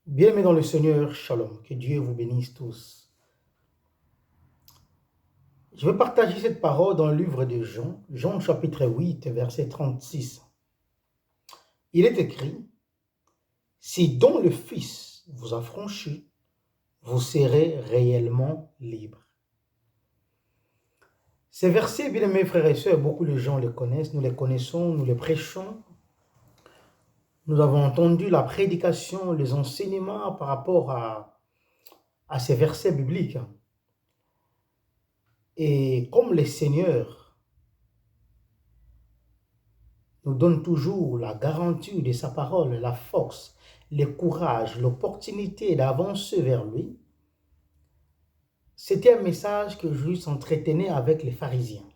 Bien-aimés dans le Seigneur, Shalom, que Dieu vous bénisse tous. Je vais partager cette parole dans le livre de Jean, Jean chapitre 8, verset 36. Il est écrit, « Si dont le Fils vous a franchi, vous serez réellement libres. » Ces versets, bien-aimés frères et sœurs, beaucoup de gens les connaissent, nous les connaissons, nous les prêchons. Nous avons entendu la prédication, les enseignements par rapport à ces versets bibliques. Et comme le Seigneur nous donne toujours la garantie de sa parole, la force, le courage, l'opportunité d'avancer vers lui, c'était un message que Jésus s'entretenait avec les pharisiens.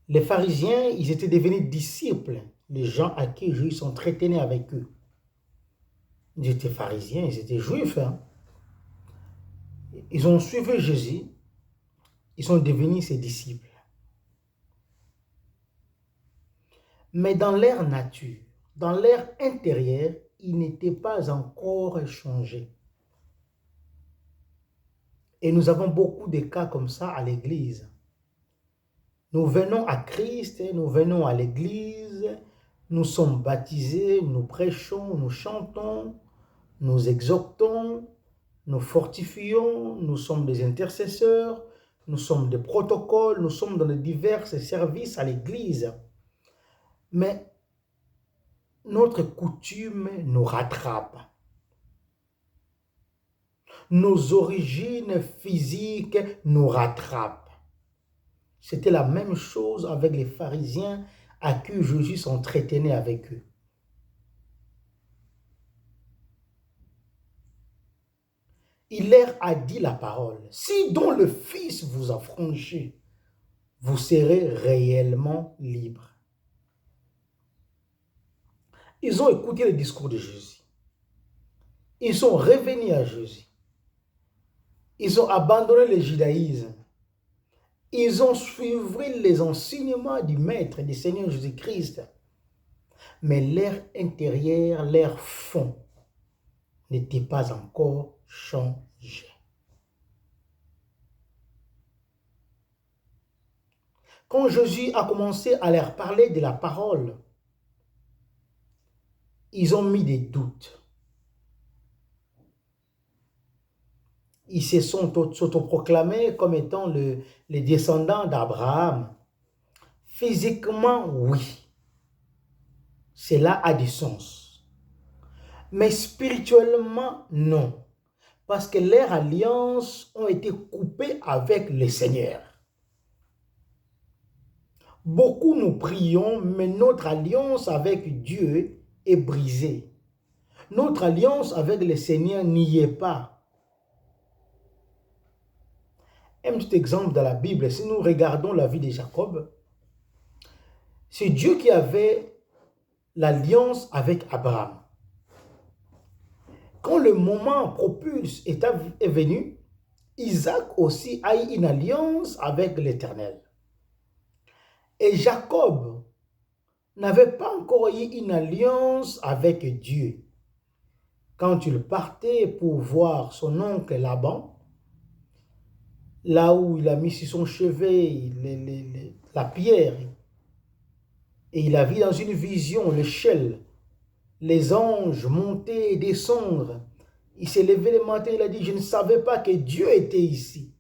Les pharisiens, ils étaient devenus disciples, les gens à qui Jésus s'entretenait avec eux. Ils étaient pharisiens, ils étaient juifs. Ils ont suivi Jésus, ils sont devenus ses disciples. Mais dans leur nature, dans leur intérieur, ils n'étaient pas encore changés. Et nous avons beaucoup de cas comme ça à l'église. Nous venons à Christ, nous venons à l'église, nous sommes baptisés, nous prêchons, nous chantons, nous exhortons, nous fortifions, nous sommes des intercesseurs, nous sommes des protocoles, nous sommes dans les divers services à l'église. Mais notre coutume nous rattrape. Nos origines physiques nous rattrapent. C'était la même chose avec les pharisiens à qui Jésus s'entretenait avec eux. Il leur a dit la parole. Si donc le Fils vous a franchi, vous serez réellement libres. Ils ont écouté le discours de Jésus. Ils sont revenus à Jésus. Ils ont abandonné le judaïsme. Ils ont suivi les enseignements du Maître, du Seigneur Jésus-Christ. Mais leur intérieur, leur fond n'était pas encore changé. Quand Jésus a commencé à leur parler de la parole, ils ont mis des doutes. Ils se sont s'autoproclamés comme étant les descendants d'Abraham. Physiquement, oui. Cela a du sens. Mais spirituellement, non. Parce que leurs alliances ont été coupées avec le Seigneur. Beaucoup nous prions, mais notre alliance avec Dieu est brisée. Notre alliance avec le Seigneur n'y est pas. Un petit exemple dans la Bible, si nous regardons la vie de Jacob, c'est Dieu qui avait l'alliance avec Abraham. Quand le moment propice est venu, Isaac aussi a eu une alliance avec l'Éternel. Et Jacob n'avait pas encore eu une alliance avec Dieu. Quand il partait pour voir son oncle Laban, là où il a mis sur son chevet la pierre, et il a vu dans une vision l'échelle, les anges monter et descendre. Il s'est levé le matin, il a dit, je ne savais pas que Dieu était ici.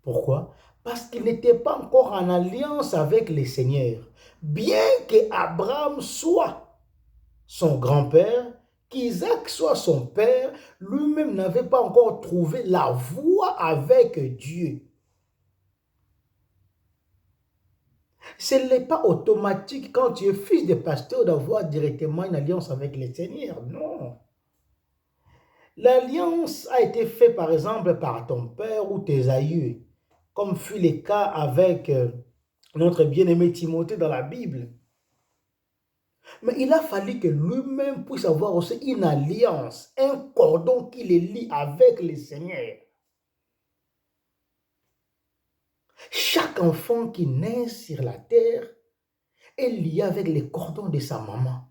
Pourquoi? Parce qu'il n'était pas encore en alliance avec le Seigneur. Bien qu'Abraham soit son grand-père, qu'Isaac soit son père, lui-même n'avait pas encore trouvé la voie avec Dieu. Ce n'est pas automatique quand tu es fils de pasteur d'avoir directement une alliance avec le Seigneur, non. L'alliance a été faite par exemple par ton père ou tes aïeux, comme fut le cas avec notre bien-aimé Timothée dans la Bible. Mais il a fallu que lui-même puisse avoir aussi une alliance, un cordon qui le lie avec le Seigneur. Chaque enfant qui naît sur la terre est lié avec les cordons de sa maman.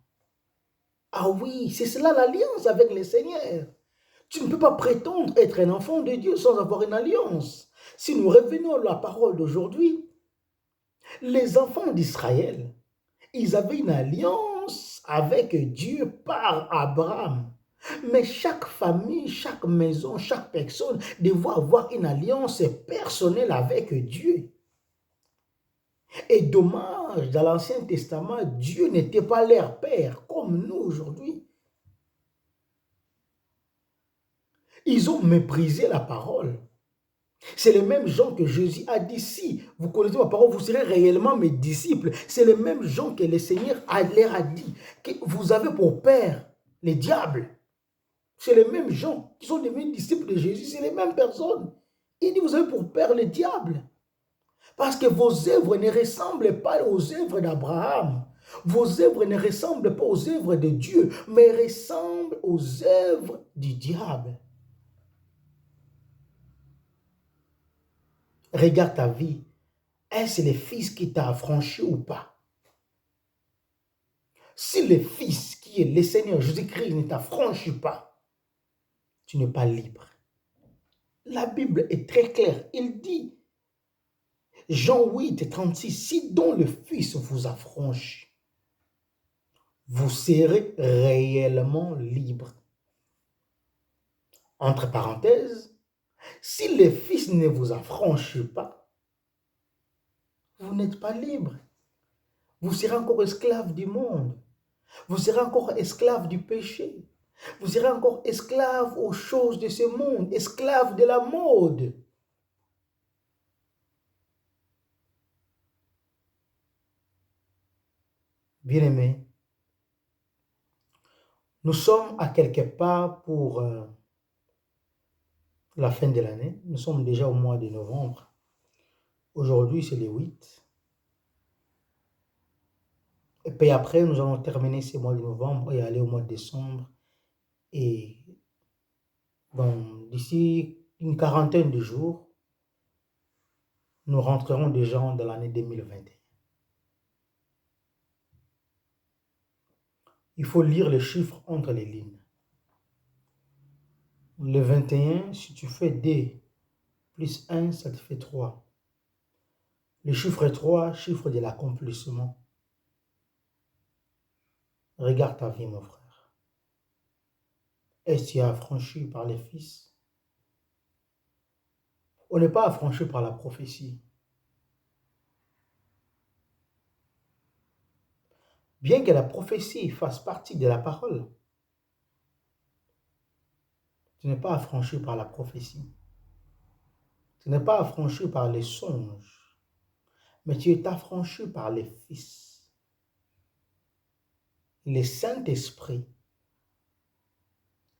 Ah oui, c'est cela l'alliance avec le Seigneur. Tu ne peux pas prétendre être un enfant de Dieu sans avoir une alliance. Si nous revenons à la parole d'aujourd'hui, les enfants d'Israël, ils avaient une alliance avec Dieu par Abraham. Mais chaque famille, chaque maison, chaque personne devait avoir une alliance personnelle avec Dieu. Et dommage, dans l'Ancien Testament, Dieu n'était pas leur père comme nous aujourd'hui. Ils ont méprisé la parole. C'est les mêmes gens que Jésus a dit, si vous connaissez ma parole, vous serez réellement mes disciples. C'est les mêmes gens que le Seigneur leur a dit, que vous avez pour père les diables. C'est les mêmes gens qui sont devenus disciples de Jésus, c'est les mêmes personnes. Il dit, vous avez pour père les diables. Parce que vos œuvres ne ressemblent pas aux œuvres d'Abraham. Vos œuvres ne ressemblent pas aux œuvres de Dieu, mais ressemblent aux œuvres du diable. Regarde ta vie. Est-ce le Fils qui t'a affranchi ou pas? Si le Fils qui est le Seigneur Jésus-Christ ne t'affranchit pas, tu n'es pas libre. La Bible est très claire. Il dit, Jean 8, 36, si donc le Fils vous affranchit, vous serez réellement libre. Entre parenthèses, si le Fils ne vous affranchit pas, vous n'êtes pas libre. Vous serez encore esclave du monde. Vous serez encore esclave du péché. Vous serez encore esclave aux choses de ce monde, esclave de la mode. Bien-aimés, nous sommes à quelque part pour la fin de l'année. Nous sommes déjà au mois de novembre. Aujourd'hui, c'est le 8. Et puis après, nous allons terminer ce mois de novembre et aller au mois de décembre. Et d'ici une quarantaine de jours, nous rentrerons déjà dans l'année 2021. Il faut lire les chiffres entre les lignes. Le 21, si tu fais 2 plus 1, ça te fait 3. Le chiffre 3, chiffre de l'accomplissement. Regarde ta vie, mon frère. Est-ce que tu es affranchi par les fils? On n'est pas affranchi par la prophétie. Bien que la prophétie fasse partie de la parole, tu n'es pas affranchi par la prophétie. Tu n'es pas affranchi par les songes, mais tu es affranchi par les fils. Le Saint-Esprit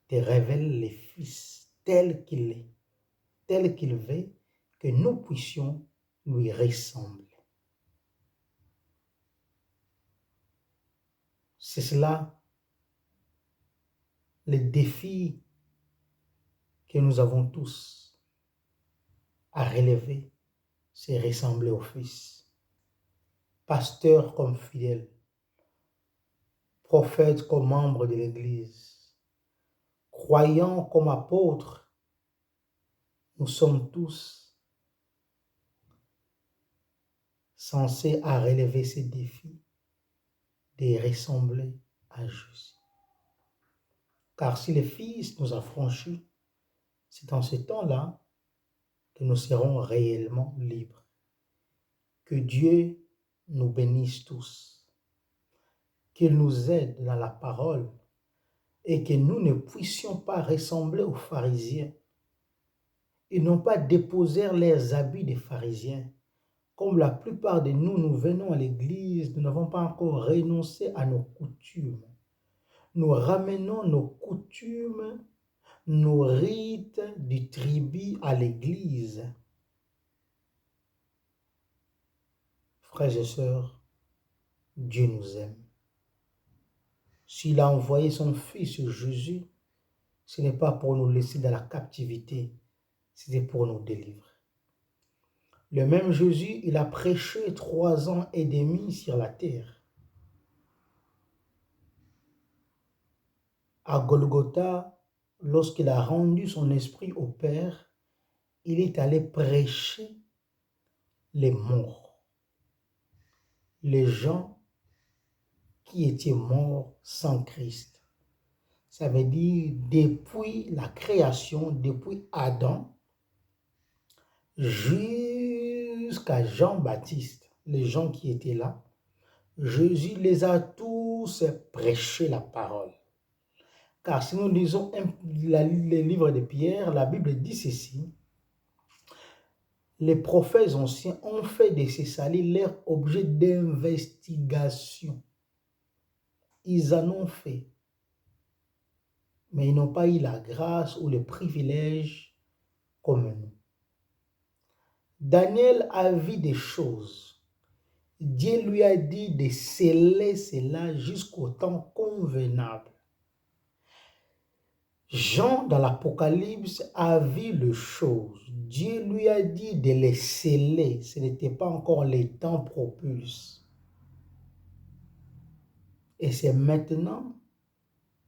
te révèle les fils tel qu'il est, tel qu'il veut que nous puissions lui ressembler. C'est cela le défi que nous avons tous à relever, c'est ressembler au Fils. Pasteur comme fidèle, prophète comme membre de l'Église, croyant comme apôtre, nous sommes tous censés à relever ces défis de ressembler à Jésus. Car si le Fils nous a franchis, c'est en ce temps-là que nous serons réellement libres. Que Dieu nous bénisse tous, qu'il nous aide dans la parole et que nous ne puissions pas ressembler aux pharisiens. Ils n'ont pas déposé leurs habits des pharisiens. Comme la plupart de nous, nous venons à l'église, nous n'avons pas encore renoncé à nos coutumes. Nous ramenons nos coutumes, nos rites du tribu à l'église. Frères et sœurs, Dieu nous aime. S'il a envoyé son Fils Jésus, ce n'est pas pour nous laisser dans la captivité, c'était pour nous délivrer. Le même Jésus, il a prêché 3 ans et demi sur la terre. à Golgotha, lorsqu'il a rendu son esprit au Père, il est allé prêcher les morts, les gens qui étaient morts sans Christ. Ça veut dire depuis la création, depuis Adam, jusqu'à Jean-Baptiste, les gens qui étaient là, Jésus les a tous prêché la parole. Car si nous lisons les livres de Pierre, la Bible dit ceci: les prophètes anciens ont fait de ces salis leur objet d'investigation. Ils en ont fait, mais ils n'ont pas eu la grâce ou le privilège comme nous. Daniel a vu des choses. Dieu lui a dit de sceller cela jusqu'au temps convenable. Jean, dans l'Apocalypse, a vu les choses. Dieu lui a dit de les sceller. Ce n'était pas encore les temps propices. Et c'est maintenant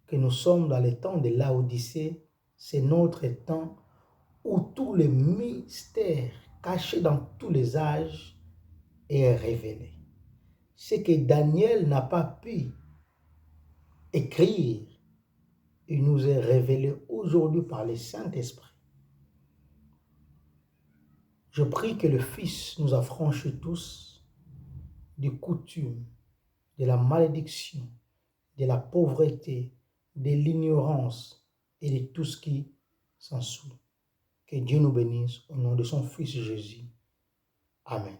que nous sommes dans le temps de Laodicée. C'est notre temps où tous les mystères cachés dans tous les âges est révélé. Ce que Daniel n'a pas pu écrire, il nous est révélé aujourd'hui par le Saint-Esprit. Je prie que le Fils nous affranchit tous des coutumes, de la malédiction, de la pauvreté, de l'ignorance et de tout ce qui s'ensuit. Que Dieu nous bénisse au nom de son Fils Jésus. Amen.